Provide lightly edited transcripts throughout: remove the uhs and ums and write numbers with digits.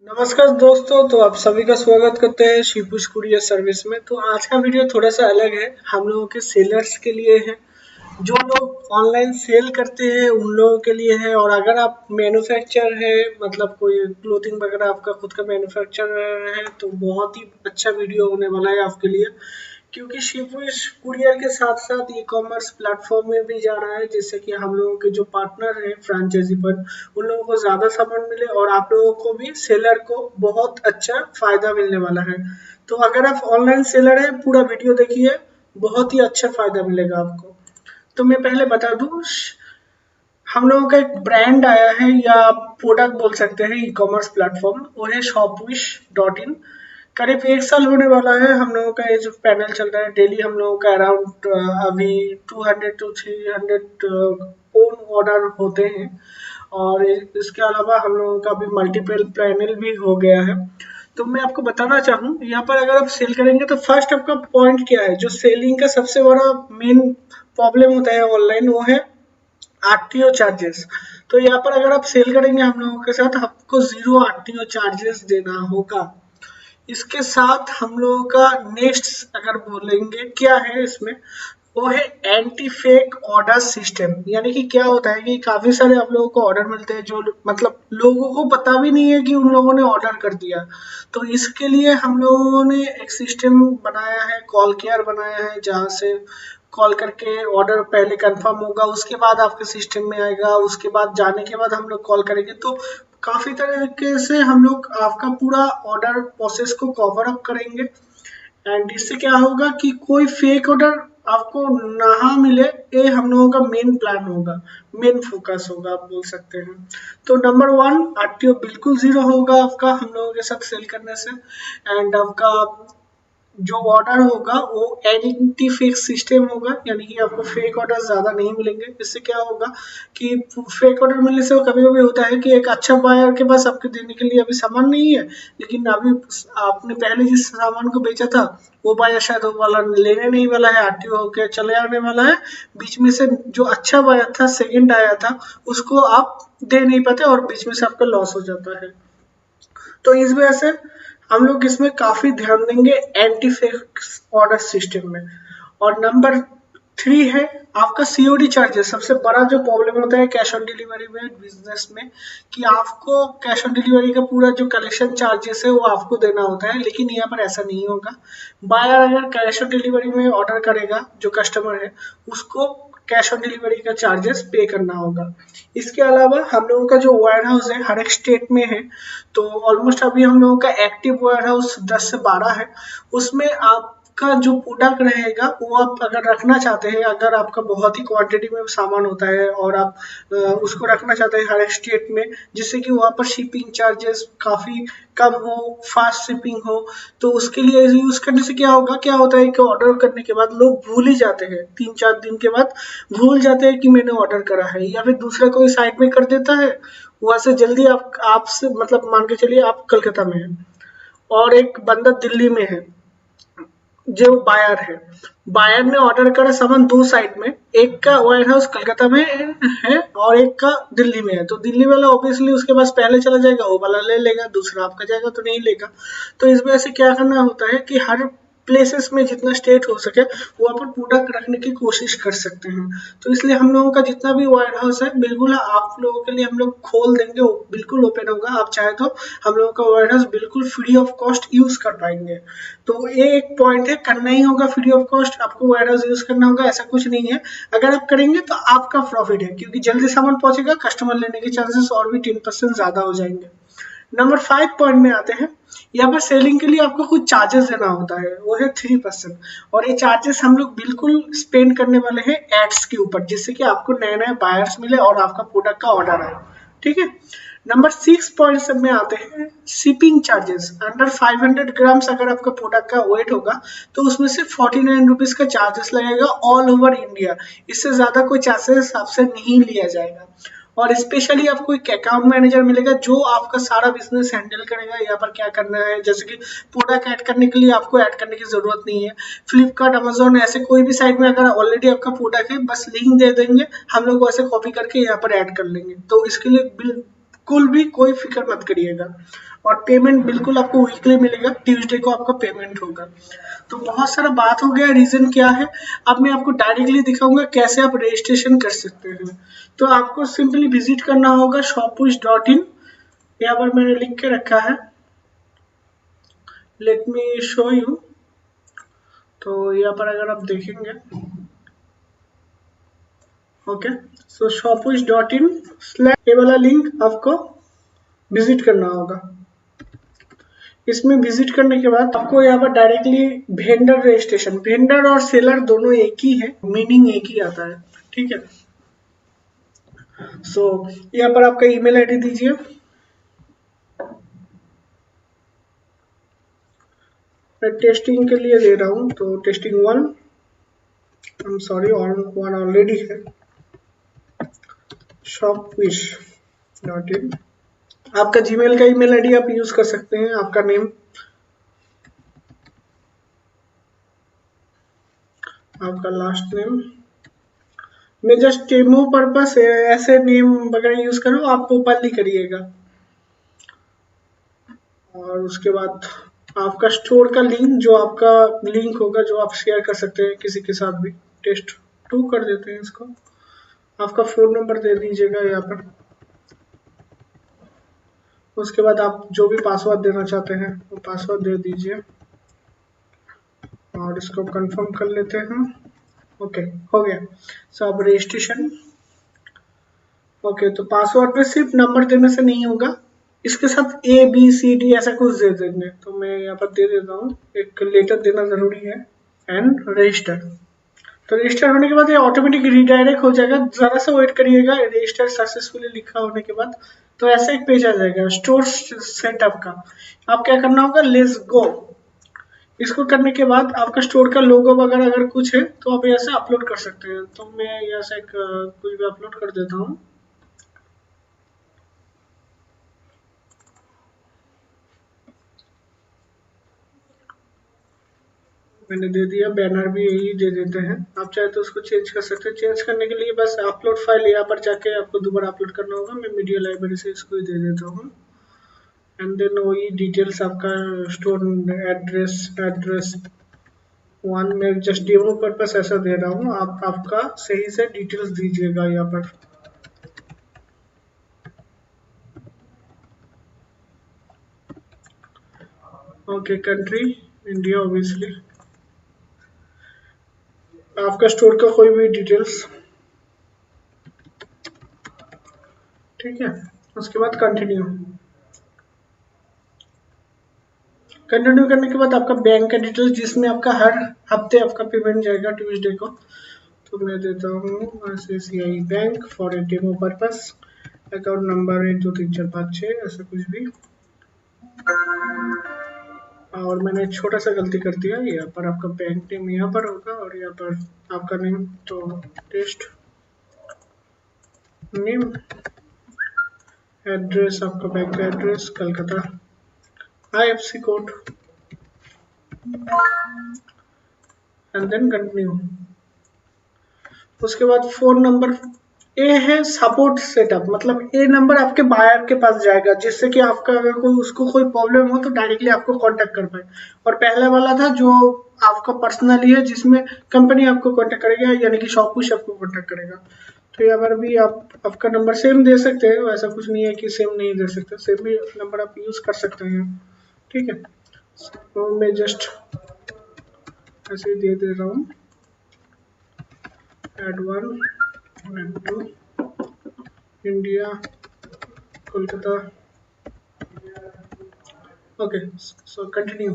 नमस्कार दोस्तों, तो आप सभी का स्वागत करते हैं शिपुष कुरियर सर्विस में। तो आज का वीडियो थोड़ा सा अलग है, हम लोगों के सेलर्स के लिए है। जो लोग ऑनलाइन सेल करते हैं उन लोगों के लिए है। और अगर आप मैन्युफैक्चर है, मतलब कोई क्लोथिंग वगैरह आपका खुद का मैन्युफैक्चर है, तो बहुत ही अच्छा वीडियो होने वाला है आपके लिए। क्योंकि शिपुष कुरियर के साथ साथ ई कॉमर्स प्लेटफॉर्म में भी जा रहा है, जिससे कि हम लोगों के जो पार्टनर है फ्रेंचाइजी पर, उन लोगों को ज़्यादा सामान मिले और आप लोगों को भी, सेलर को बहुत अच्छा फायदा मिलने वाला है। तो अगर आप ऑनलाइन सेलर है, पूरा वीडियो देखिए, बहुत ही अच्छा फायदा मिलेगा आपको। तो मैं पहले बता दूं, हम लोगों का एक ब्रांड आया है या प्रोडक्ट बोल सकते हैं, ई कॉमर्स प्लेटफॉर्म, वो है shopwish.in। करीब 1 साल होने वाला है हम लोगों का ये जो पैनल चल रहा है। डेली हम लोगों का अराउंड अभी 200 to 300 ओन ऑर्डर होते हैं। और इसके अलावा हम लोगों का अभी मल्टीपल पैनल भी हो गया है। तो मैं आपको बताना चाहूँ, यहाँ पर अगर आप सेल करेंगे तो फर्स्ट आपका पॉइंट क्या है, जो सेलिंग का सबसे बड़ा मेन प्रॉब्लम होता है ऑनलाइन, वो है आरटीओ चार्जेस। तो यहाँ पर अगर आप सेल करेंगे हम लोगों के साथ, आपको 0 आरटीओ चार्जेस देना होगा। इसके साथ हम लोगों का नेक्स्ट अगर बोलेंगे क्या है इसमें, वो है एंटी फेक ऑर्डर सिस्टम। यानी कि क्या होता है कि काफी सारे आप लोगों को ऑर्डर मिलते हैं जो मतलब लोगों को पता भी नहीं है कि उन लोगों ने ऑर्डर कर दिया। तो इसके लिए हम लोगों ने एक सिस्टम बनाया है, कॉल केयर बनाया है, जहाँ से कॉल करके ऑर्डर पहले कंफर्म होगा, उसके बाद आपके सिस्टम में आएगा, उसके बाद जाने के बाद हम लोग कॉल करेंगे। तो काफी तरीके से हम लोग आपका पूरा ऑर्डर प्रोसेस को कवर अप करेंगे। एंड इससे क्या होगा कि कोई फेक ऑर्डर आपको ना मिले, ये हम लोगों का मेन प्लान होगा, मेन फोकस होगा, आप बोल सकते हैं। तो नंबर 1, आरटीओ बिल्कुल 0 होगा आपका हम लोगों के साथ सेल करने से। एंड आपका जो ऑर्डर होगा वो एंटी फेक सिस्टम होगा, यानी कि आपको फेक ऑर्डर ज़्यादा नहीं मिलेंगे। इससे क्या होगा कि फेक ऑर्डर मिलने से कभी कभी होता है कि एक अच्छा बायर के पास आपके देने के लिए अभी सामान नहीं है, लेकिन अभी आपने पहले जिस सामान को बेचा था वो बायर शायद वो वाला लेने नहीं वाला है, आरटीओ होके चले आने वाला है। बीच में से जो अच्छा बायर था, सेकंड आया था, उसको आप दे नहीं पाते और बीच में से आपका लॉस हो जाता है। तो इस वजह से हम लोग इसमें काफी ध्यान देंगे एंटी फेक ऑर्डर सिस्टम में। और नंबर 3 है आपका सीओडी चार्जेस। सबसे बड़ा जो प्रॉब्लम होता है कैश ऑन डिलीवरी में, बिजनेस में, कि आपको कैश ऑन डिलीवरी का पूरा जो कलेक्शन चार्जेस है वो आपको देना होता है, लेकिन यहाँ पर ऐसा नहीं होगा। बायर अगर कैश ऑन डिलीवरी में ऑर्डर करेगा, जो कस्टमर है उसको कैश ऑन डिलीवरी का चार्जेस पे करना होगा। इसके अलावा हम लोगों का जो वेयर हाउस है हर एक स्टेट में है। तो ऑलमोस्ट अभी हम लोगों का एक्टिव वेयर हाउस 10 से 12 है। उसमें आपका जो प्रोडक्ट रहेगा वो आप अगर रखना चाहते हैं, अगर आपका बहुत ही क्वांटिटी में सामान होता है और आप उसको रखना चाहते हैं हर एक स्टेट में, जिससे कि वहाँ पर शिपिंग चार्जेस काफ़ी कम हो, फास्ट शिपिंग हो, तो उसके लिए यूज करने से क्या होता है कि ऑर्डर करने के बाद लोग भूल ही जाते हैं, 3-4 दिन के बाद भूल जाते हैं कि मैंने ऑर्डर करा है, या फिर दूसरा कोई साइट में कर देता है। वहां से जल्दी आप आपसे मतलब मान के चलिए आप कलकत्ता में हैं और एक बंदा दिल्ली में है, जो बायर है, बायर ने ऑर्डर करा सामान 2 साइट में, एक का वेयर हाउस कलकत्ता में है और एक का दिल्ली में है। तो दिल्ली वाला ऑब्वियसली उसके पास पहले चला जाएगा, वो वाला ले लेगा, दूसरा आपका जाएगा तो नहीं लेगा। तो इस वजह से क्या करना होता है कि हर प्लेसेस में जितना स्टेट हो सके वहाँ पर प्रोडक्ट रखने की कोशिश कर सकते हैं। तो इसलिए हम लोगों का जितना भी वेयर हाउस है बिल्कुल आप लोगों के लिए हम लोग खोल देंगे, बिल्कुल ओपन होगा। आप चाहे तो हम लोगों का वेयर हाउस बिल्कुल फ्री ऑफ कॉस्ट यूज कर पाएंगे। तो ये एक पॉइंट है, करना ही होगा फ्री ऑफ कॉस्ट, आपको वेयर हाउस यूज करना होगा, ऐसा कुछ नहीं है। अगर आप करेंगे तो आपका प्रॉफिट है, क्योंकि जल्दी सामान पहुंचेगा, कस्टमर लेने के चांसेस और भी 10% ज्यादा हो जाएंगे। नंबर 5 पॉइंट में आते हैं। यहाँ पर सेलिंग के लिए आपको कुछ चार्जेस देना होता है, वो है 3%। और ये चार्जेस हम लोग बिल्कुल स्पेंड करने वाले हैं एड्स के ऊपर, जिससे कि आपको नए नए बायर्स मिले और आपका प्रोडक्ट का ऑर्डर आए। ठीक है। नंबर 6 पॉइंट सब में आते हैं शिपिंग चार्जेस। अंडर 500 ग्राम्स अगर आपका प्रोडक्ट का वेट होगा तो उसमें से 49 रुपीज का चार्जेस लगेगा ऑल ओवर इंडिया। इससे ज्यादा कोई चार्जेस आपसे नहीं लिया जाएगा। और स्पेशली आपको एक अकाउंट मैनेजर मिलेगा जो आपका सारा बिजनेस हैंडल करेगा। यहाँ पर क्या करना है, जैसे कि प्रोडक्ट ऐड करने के लिए आपको ऐड करने की जरूरत नहीं है। फ्लिपकार्ट, अमेजोन, ऐसे कोई भी साइट में अगर ऑलरेडी आपका प्रोडक्ट है, बस लिंक दे देंगे, हम लोग वैसे कॉपी करके यहाँ पर ऐड कर लेंगे। तो इसके लिए बिल्कुल भी कोई फिक्र मत करिएगा। और पेमेंट बिल्कुल आपको वीकली मिलेगा, ट्यूसडे को आपका पेमेंट होगा। तो बहुत सारा बात हो गया, रीजन क्या है अब मैं आपको डायरेक्टली दिखाऊंगा कैसे आप रजिस्ट्रेशन कर सकते हैं। तो आपको सिंपली विजिट करना होगा shoppush.in। यहाँ पर मैंने लिख के रखा है, लेट मी शो यू। तो यहाँ पर अगर आप देखेंगे, ओके, सो shoppush.in ये वाला लिंक आपको विजिट करना होगा। इसमें विजिट करने के बाद आपको यहाँ पर डायरेक्टली वेंडर रजिस्ट्रेशन, वेंडर और सेलर दोनों एक ही है, मीनिंग एक ही आता है, ठीक है। सो यहाँ पर आपका ईमेल आईडी दीजिए। मैं टेस्टिंग के लिए दे रहा हूँ, तो testing 1, I am sorry, one already है, shoppush.in। आपका जीमेल का ईमेल आईडी आप यूज कर सकते हैं, आपका नेम, आपका लास्ट नेम। मैं जस्ट डेमो पर्पस ऐसे नेम वगैरह यूज करूँ, आप ओपनली करिएगा। और उसके बाद आपका स्टोर का लिंक, जो आपका लिंक होगा जो आप शेयर कर सकते हैं किसी के साथ भी। टेस्ट 2 कर देते हैं इसको। आपका फोन नंबर दे दीजिएगा यहाँ पर। उसके बाद आप जो भी पासवर्ड देना चाहते हैं वो पासवर्ड दे दीजिए और इसको कंफर्म कर लेते हैं। ओके, हो गया। सो अब रजिस्ट्रेशन। ओके, तो पासवर्ड में सिर्फ नंबर देने से नहीं होगा, इसके साथ ABCD ऐसा कुछ दे देंगे। तो मैं यहाँ पर दे देता हूँ, एक लेटर देना जरूरी है, एंड रजिस्टर। तो रजिस्टर होने के बाद ये ऑटोमेटिक रिडायरेक्ट हो जाएगा, जरा सा वेट करिएगा। रजिस्टर सक्सेसफुली लिखा होने के बाद तो ऐसा एक पेज आ जाएगा स्टोर सेटअप का। आप क्या करना होगा, लेट्स गो। इसको करने के बाद आपका स्टोर का लोगो वगैरह अगर कुछ है तो आप यहाँ से अपलोड कर सकते हैं। तो मैं यहाँ से एक कुछ भी अपलोड कर देता हूँ। मैंने दे दिया, बैनर भी यही दे देते हैं। आप चाहे तो उसको चेंज कर सकते हैं। चेंज करने के लिए बस अपलोड फाइल यहाँ पर जाके आपको दोबारा अपलोड करना होगा। मैं मीडिया लाइब्रेरी से इसको ही दे देता हूँ। एंड देन वही डिटेल्स आपका स्टोर एड्रेस 1 में जस्ट डेमो पर्पस ऐसा दे रहा हूँ। आप आपका सही से डिटेल्स दीजिएगा यहाँ पर। ओके, कंट्री इंडिया ऑब्वियसली, आपका स्टोर का कोई भी डिटेल्स, ठीक है। उसके बाद कंटिन्यू। कंटिन्यू करने के बाद आपका बैंक का डिटेल्स, जिसमें आपका हर हफ्ते आपका पेमेंट जाएगा ट्यूसडे को। तो मैं देता हूँ ICICI bank for a demo purpose. Account number 1 2 3 4 5 6 ऐसा कुछ भी। और मैंने एक छोटा सा गलती कर दिया, यहाँ पर आपका बैंक नेम यहाँ पर होगा और यहाँ पर आपका नेम। तो टेस्ट नेम, एड्रेस आपका बैंक का address Calcutta, IFSC code, and then continue. उसके बाद फोन नंबर ए है सपोर्ट सेटअप, मतलब ए नंबर आपके बायर के पास जाएगा, जिससे कि आपका अगर कोई उसको कोई प्रॉब्लम हो तो डायरेक्टली आपको कांटेक्ट कर पाए। और पहला वाला था जो आपका पर्सनली है, जिसमें कंपनी आपको कांटेक्ट करेगा, यानी कि शॉपपुश आपको कांटेक्ट करेगा। तो यहाँ पर भी आप आपका नंबर सेम दे सकते हैं, ऐसा कुछ नहीं है कि सेम नहीं दे सकते, सेम भी नंबर आप यूज कर सकते हैं, ठीक है। तो मैं जस्ट ऐसे ही दे रहा हूँ, add 1 add 2 India Kolkata. Okay, so continue.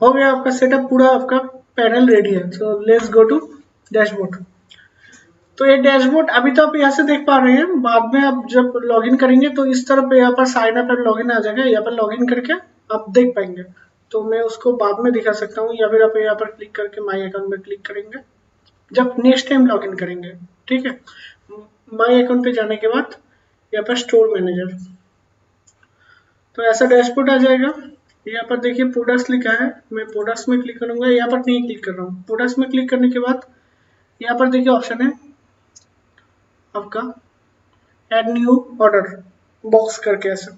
हो गया आपका सेटअप, पूरा आपका पैनल रेडी है। So let's go to dashboard. तो ये डैशबोर्ड अभी तो आप यहाँ से देख पा रहे हैं, बाद में आप जब लॉगिन करेंगे तो इस तरफ यहाँ पर साइन अप एंड लॉगिन आ जाएगा, यहाँ पर लॉगिन करके आप देख पाएंगे। तो मैं उसको बाद में दिखा सकता हूँ, या फिर आप यहाँ पर क्लिक करके माई अकाउंट में क्लिक करेंगे जब नेक्स्ट टाइम लॉगिन करेंगे, ठीक है। माई अकाउंट पे जाने के बाद यहाँ पर स्टोर मैनेजर, तो ऐसा डैशबोर्ड आ जाएगा। यहाँ पर देखिए प्रोडक्ट्स लिखा है, मैं प्रोडक्ट्स में क्लिक करूंगा, यहाँ पर नहीं क्लिक कर रहा हूँ। प्रोडक्ट्स में क्लिक करने के बाद यहाँ पर देखिए ऑप्शन है आपका ऐड न्यू ऑर्डर बॉक्स करके ऐसे,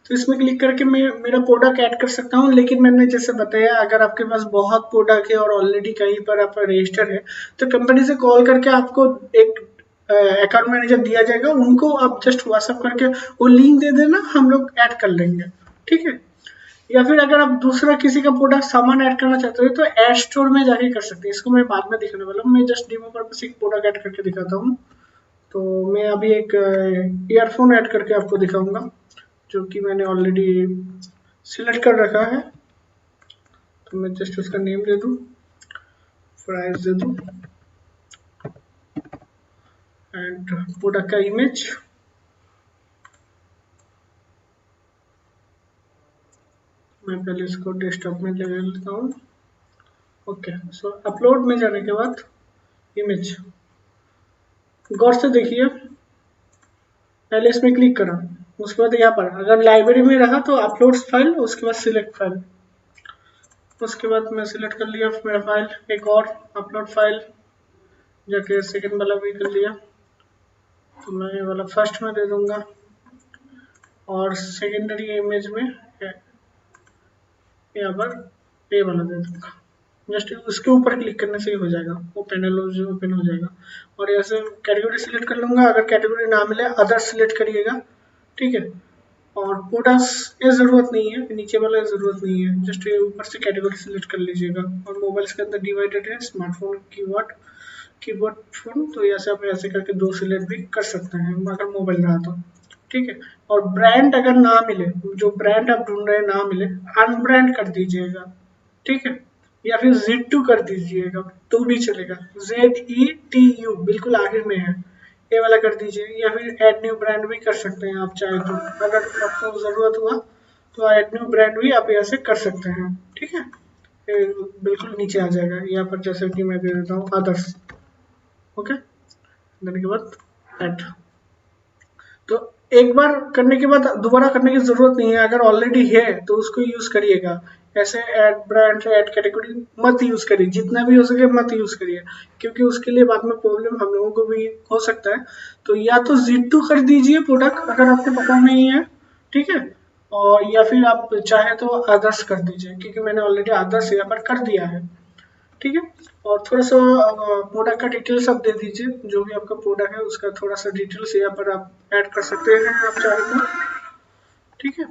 तो इसमें क्लिक करके मैं मेरा प्रोडक्ट ऐड कर सकता हूँ। लेकिन मैंने जैसे बताया, अगर आपके पास बहुत प्रोडक्ट है और ऑलरेडी कहीं पर आप रजिस्टर है, तो कंपनी से कॉल करके आपको एक अकाउंट मैनेजर दिया जाएगा, उनको आप जस्ट व्हाट्सअप करके वो लिंक दे देना, हम लोग ऐड कर लेंगे, ठीक है। या फिर अगर आप दूसरा किसी का प्रोडक्ट सामान ऐड करना चाहते हो तो ऐड स्टोर में जाके कर सकते हैं। इसको मैं बाद में दिखाने वाला हूँ, मैं जस्ट डेमो पर्पस एक प्रोडक्ट ऐड करके दिखाता हूँ। तो मैं अभी एक ईयरफोन ऐड करके आपको दिखाऊंगा, जो कि मैंने ऑलरेडी सिलेक्ट कर रखा है। तो मैं जस्ट उसका नेम दे दूँ, प्राइस दे दूँ, एंड प्रोडक्ट का इमेज, मैं पहले इसको डेस्कटॉप में ले लेता हूँ। ओके, सो अपलोड में जाने के बाद इमेज, गौर से देखिए, पहले इसमें क्लिक करा, उसके बाद यहाँ पर अगर लाइब्रेरी में रहा तो अपलोड फाइल, उसके बाद सिलेक्ट फाइल, उसके बाद मैं सिलेक्ट कर लिया मेरा फाइल, एक और अपलोड फाइल, जाके सेकंड वाला भी कर लिया, तो मैं ये वाला फर्स्ट में दे दूंगा, और सेकेंडरी इमेज में यहाँ पर ये वाला दे दूंगा। जस्ट उसके ऊपर क्लिक करने से ही हो जाएगा, वो पैनल ओपन हो जाएगा। और ऐसे कैटेगरी सिलेक्ट कर लूँगा, अगर कैटेगरी ना मिले अदर सिलेक्ट करिएगा, ठीक है। और प्रोडक्ट्स ये ज़रूरत नहीं है, नीचे वाला ज़रूरत नहीं है, जस्ट ये ऊपर से कैटेगरी सिलेक्ट कर लीजिएगा। और मोबाइल्स के अंदर डिवाइडेड है, स्मार्टफोन, कीबोर्ड फोन, तो ऐसे आप ऐसे करके 2 सिलेक्ट भी कर सकते हैं अगर मोबाइल रहा तो, ठीक है। और ब्रांड अगर ना मिले, जो ब्रांड आप ढूंढ रहे हैं ना मिले, अनब्रांड कर दीजिएगा, ठीक है। या फिर Z2 कर दीजिएगा तो भी चलेगा, ZETU बिल्कुल आखिर में है, ये वाला कर दीजिए। या फिर ऐड न्यू ब्रांड भी कर सकते हैं आप चाहे तो, अगर आपको ज़रूरत हुआ तो ऐड न्यू ब्रांड भी आप यहाँ से कर सकते हैं, ठीक है। ये बिल्कुल नीचे आ जाएगा यहाँ पर, जैसे कि मैं दे देता हूँ अदर्स, ओके, देने के बाद ऐड। तो एक बार करने के बाद दोबारा करने की जरूरत नहीं है, अगर ऑलरेडी है तो उसको यूज करिएगा। ऐसे ऐड ब्रांड, ऐड कैटेगरी मत यूज करिए, जितना भी हो सके मत यूज करिए, क्योंकि उसके लिए बाद में प्रॉब्लम हम लोगों को भी हो सकता है। तो या तो Z2 कर दीजिए प्रोडक्ट अगर आपको पता नहीं है, ठीक है। और या फिर आप चाहे तो अदर्स कर दीजिए, क्योंकि मैंने ऑलरेडी अदर्स यहाँ पर कर दिया है, ठीक है। और थोड़ा सा प्रोडक्ट का डिटेल्स आप दे दीजिए, जो भी आपका प्रोडक्ट है उसका थोड़ा सा डिटेल्स यहाँ पर आप ऐड कर सकते हैं आप चाहे तो, ठीक है।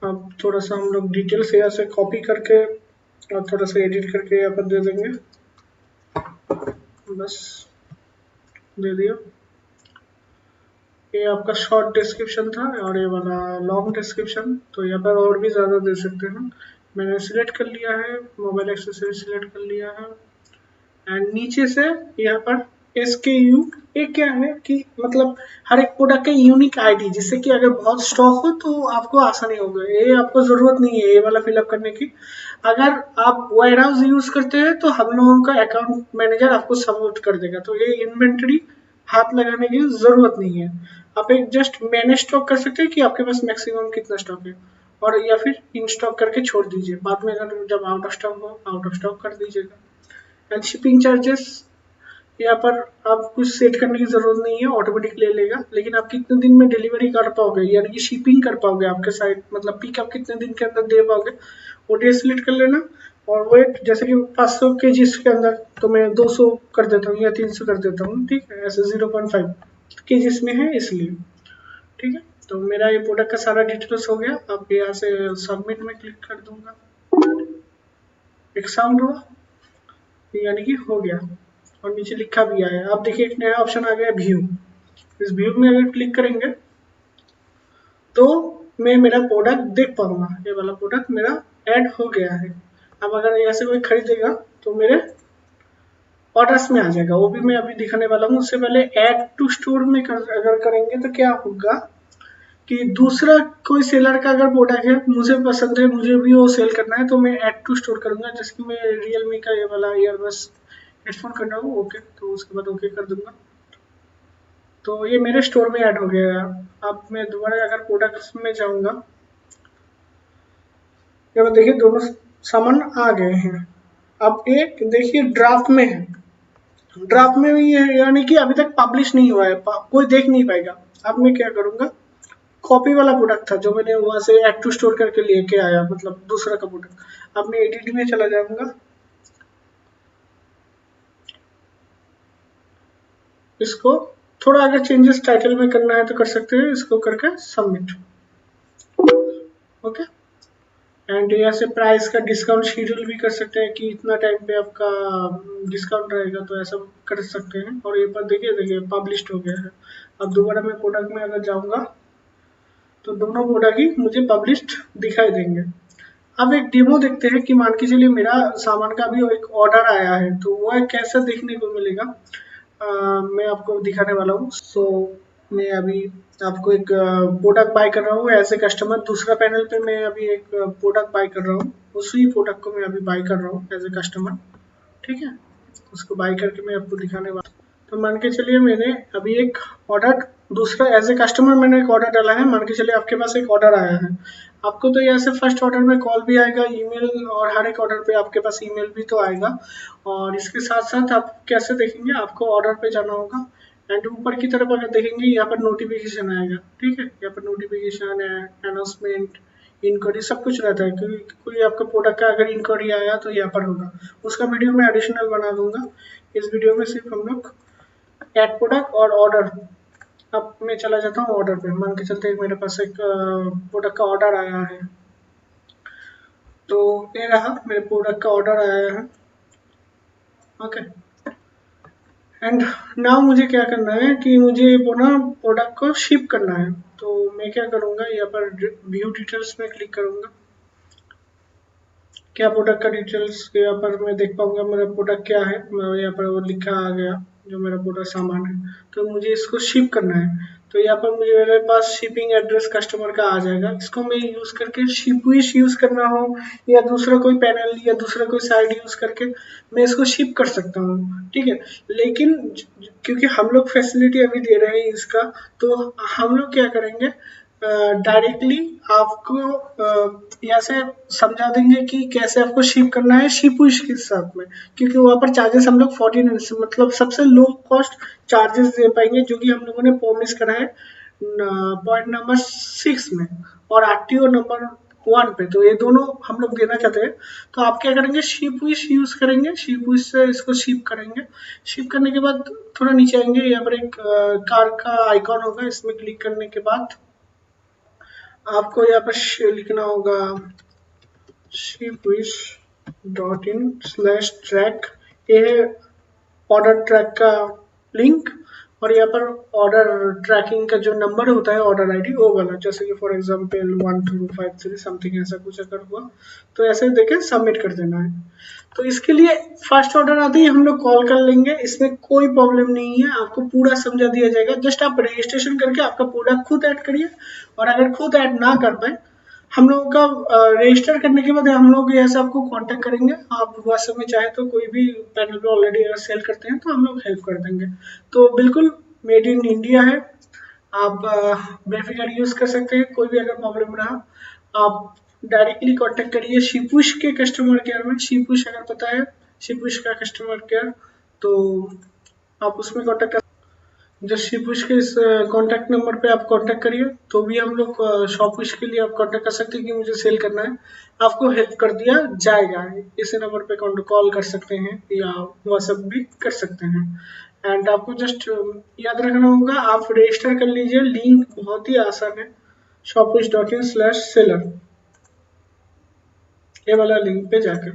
अब थोड़ा सा हम लोग डिटेल्स यहाँ से कॉपी करके और थोड़ा सा एडिट करके यहाँ पर दे देंगे, बस दे दिया। ये आपका शॉर्ट डिस्क्रिप्शन था और ये वाला लॉन्ग डिस्क्रिप्शन, तो यहाँ पर और भी ज़्यादा दे सकते हैं। मैंने सिलेक्ट कर लिया है, मोबाइल एक्सेसरी सिलेक्ट कर लिया है, एंड नीचे से यहाँ पर SKU, ये क्या है कि मतलब हर एक प्रोडक्ट का यूनिक आईडी, जिससे कि अगर बहुत स्टॉक हो तो आपको आसानी होगी, ये आपको ज़रूरत नहीं है ये वाला फिलअप करने की। अगर आप वेयर हाउस यूज़ करते हैं तो हम लोगों का अकाउंट मैनेजर आपको सपोर्ट कर देगा, तो ये इन्वेंटरी हाथ लगाने की ज़रूरत नहीं है। आप एक जस्ट मैनेज स्टॉक कर सकते हैं कि आपके पास मैक्सिमम कितना स्टॉक है, और या फिर इन स्टॉक करके छोड़ दीजिए, बाद में अगर जब आउट ऑफ स्टॉक हो आउट ऑफ स्टॉक कर दीजिएगा। एंड शिपिंग चार्जेस यहाँ पर आप कुछ सेट करने की जरूरत नहीं है, ऑटोमेटिक ले लेगा। लेकिन आप कितने दिन में डिलीवरी कर पाओगे, यानी कि शिपिंग कर पाओगे आपके साइड, मतलब पिकअप कितने दिन के अंदर दे पाओगे, वो डे सिलेक्ट कर लेना। और वेट जैसे कि 500 kg के अंदर तो मैं 200 कर देता हूँ या 300 कर देता हूँ, ठीक है। ऐसे 0.5 kg में है इसलिए, ठीक है। तो मेरा ये प्रोडक्ट का सारा डिटेल्स हो गया। अब यहाँ से सबमिट में क्लिक कर दूंगा, एक साउंड हुआ, यानी कि हो गया, और नीचे लिखा भी आया। अब देखिए एक नया ऑप्शन आ गया व्यू, इस व्यू में अगर क्लिक करेंगे तो मैं मेरा प्रोडक्ट देख पाऊंगा, ये वाला प्रोडक्ट मेरा ऐड हो गया है। अब अगर यहाँ से कोई खरीदेगा तो मेरे ऑर्डर्स में आ जाएगा, वो भी मैं अभी दिखाने वाला हूँ। उससे पहले ऐड टू स्टोर में अगर करेंगे तो क्या होगा कि दूसरा कोई सेलर का अगर प्रोडक्ट है मुझे पसंद है, मुझे भी वो सेल करना है, तो मैं ऐड टू स्टोर करूंगा। जैसे कि मैं रियलमी का ये वाला ईयरबड्स हेडफोन कर रहा हूँ, ओके, तो उसके बाद ओके कर दूंगा, तो ये मेरे स्टोर में ऐड हो गया। अब मैं दोबारा अगर प्रोडक्ट्स में जाऊंगा, ये देखिए दोनों सामान आ गए हैं। अब एक देखिए ड्राफ्ट में है, ड्राफ्ट में भी है, यानी कि अभी तक पब्लिश नहीं हुआ है, कोई देख नहीं पाएगा। अब मैं क्या करूंगा, कॉपी वाला प्रोडक्ट था जो मैंने वहां से एड टू स्टोर करके लेके आया, मतलब दूसरा का प्रोडक्ट। अब मैं एडिट में चला जाऊंगा, इसको थोड़ा अगर चेंजेस टाइटल में करना है तो कर सकते हैं, इसको करके सबमिट। ओके, एंड यहाँ से प्राइस का डिस्काउंट शेड्यूल भी कर सकते हैं कि इतना टाइम पे आपका डिस्काउंट रहेगा, तो ऐसा कर सकते हैं। और ये पर देखिए देखिए पब्लिश्ड हो गया है। अब दोबारा मैं प्रोडक्ट में अगर जाऊंगा तो दोनों प्रोडक्ट ही मुझे पब्लिश्ड दिखाई देंगे। अब एक डेमो देखते हैं कि मान के चलिए मेरा सामान का भी एक ऑर्डर आया है, तो वह कैसा देखने को मिलेगा। मैं आपको दिखाने वाला हूँ। मैं अभी आपको एक प्रोडक्ट बाय कर रहा हूँ एज ए कस्टमर। दूसरा पैनल पे मैं अभी एक प्रोडक्ट बाय कर रहा हूँ, उसी प्रोडक्ट को मैं अभी बाय कर रहा हूँ एज ए कस्टमर। ठीक है, उसको बाय करके मैं आपको दिखाने वाला हूँ। तो मान के चलिए मैंने अभी एक ऑर्डर, दूसरा एज ए कस्टमर मैंने एक ऑर्डर डाला है। मान के चलिए आपके पास एक ऑर्डर आया है, आपको तो यहाँ से फर्स्ट ऑर्डर में कॉल भी आएगा, ईमेल, और हर एक ऑर्डर पे आपके पास ईमेल भी तो आएगा। और इसके साथ साथ आप कैसे देखेंगे, आपको ऑर्डर पे जाना होगा एंड ऊपर की तरफ अगर देखेंगे यहाँ पर नोटिफिकेशन आएगा। ठीक है, यहाँ पर नोटिफिकेशन है, अनाउंसमेंट, इंक्वायरी, सब कुछ रहता है। क्योंकि कोई आपका प्रोडक्ट का अगर इंक्वायरी आया तो यहाँ पर होगा, उसका वीडियो मैं एडिशनल बना दूंगा। इस वीडियो में सिर्फ हम लोग एड प्रोडक्ट और ऑर्डर। अब मैं चला जाता हूँ ऑर्डर पे। मान के चलते हैं मेरे पास एक प्रोडक्ट का ऑर्डर आया है, तो ये रहा मेरे प्रोडक्ट का ऑर्डर आया है। ओके, एंड नाउ मुझे क्या करना है कि मुझे वो ना प्रोडक्ट को शिप करना है। तो मैं क्या करूँगा, यहाँ पर व्यू डिटेल्स में क्लिक करूँगा। क्या प्रोडक्ट का डिटेल्स यहाँ पर मैं देख पाऊंगा, मेरा प्रोडक्ट क्या है, यहाँ पर वो लिखा आ गया जो मेरा प्रोडक्ट सामान है। तो मुझे इसको शिप करना है, तो यहाँ पर मुझे मेरे पास शिपिंग एड्रेस कस्टमर का आ जाएगा। इसको मैं यूज करके शिपविश यूज करना हो या दूसरा कोई पैनल या दूसरा कोई साइड यूज करके मैं इसको शिप कर सकता हूँ। ठीक है, लेकिन क्योंकि हम लोग फैसिलिटी अभी दे रहे हैं इसका, तो हम लोग क्या करेंगे, डायरेक्टली आपको यहाँ से समझा देंगे कि कैसे आपको शिप करना है शिपविश के साथ में। क्योंकि वहाँ पर चार्जेस हम लोग 14, मतलब सबसे लो कॉस्ट चार्जेस दे पाएंगे, जो कि हम लोगों ने प्रॉमिस करा है पॉइंट नंबर 6 में और आरटीओ नंबर 1 पे। तो ये दोनों हम लोग देना चाहते हैं। तो आप क्या करेंगे, शिपविश यूज करेंगे, शिपविश से इसको शिप करेंगे। शिप करने के बाद थोड़ा नीचे आएंगे, यहाँ पर एक कार का आइकॉन होगा, इसमें क्लिक करने के बाद आपको यहाँ पर लिखना होगा shipwish.in/track। ये है ऑर्डर ट्रैक का लिंक, और यहाँ पर ऑर्डर ट्रैकिंग का जो नंबर होता है, ऑर्डर आईडी वो वाला, जैसे कि फॉर एग्जांपल 1253 समथिंग ऐसा कुछ अगर हुआ तो ऐसे देके सबमिट कर देना है। तो इसके लिए फर्स्ट ऑर्डर आते ही हम लोग कॉल कर लेंगे, इसमें कोई प्रॉब्लम नहीं है, आपको पूरा समझा दिया जाएगा। जस्ट आप रजिस्ट्रेशन करके आपका प्रोडक्ट खुद ऐड करिए, और अगर खुद ऐड ना कर पाए, हम लोगों का रजिस्टर करने के बाद हम लोग ऐसे आपको कांटेक्ट करेंगे। आप व्हाट्सएप में चाहे तो कोई भी पैनल पे ऑलरेडी अगर सेल करते हैं तो हम लोग हेल्प कर देंगे। तो बिल्कुल मेड इन इंडिया है, आप बेफिक्र यूज कर सकते हैं। कोई भी अगर प्रॉब्लम रहा आप डायरेक्टली कांटेक्ट करिए शिपविश के कस्टमर केयर में। शिपविश अगर पता है, शिपविश का कस्टमर केयर, तो आप उसमें कांटेक्ट कर। जस्ट शिपविश के इस कॉन्टैक्ट नंबर पे आप कांटेक्ट करिए, तो भी हम लोग शॉपविश के लिए आप कांटेक्ट कर सकते हैं कि मुझे सेल करना है, आपको हेल्प कर दिया जाएगा। इस नंबर पे कॉल कर सकते हैं या व्हाट्सएप भी कर सकते हैं। एंड आपको जस्ट याद रखना होगा, आप रजिस्टर कर लीजिए, लिंक बहुत ही आसान है, shopwish.in/seller, ये वाला लिंक पे जाकर।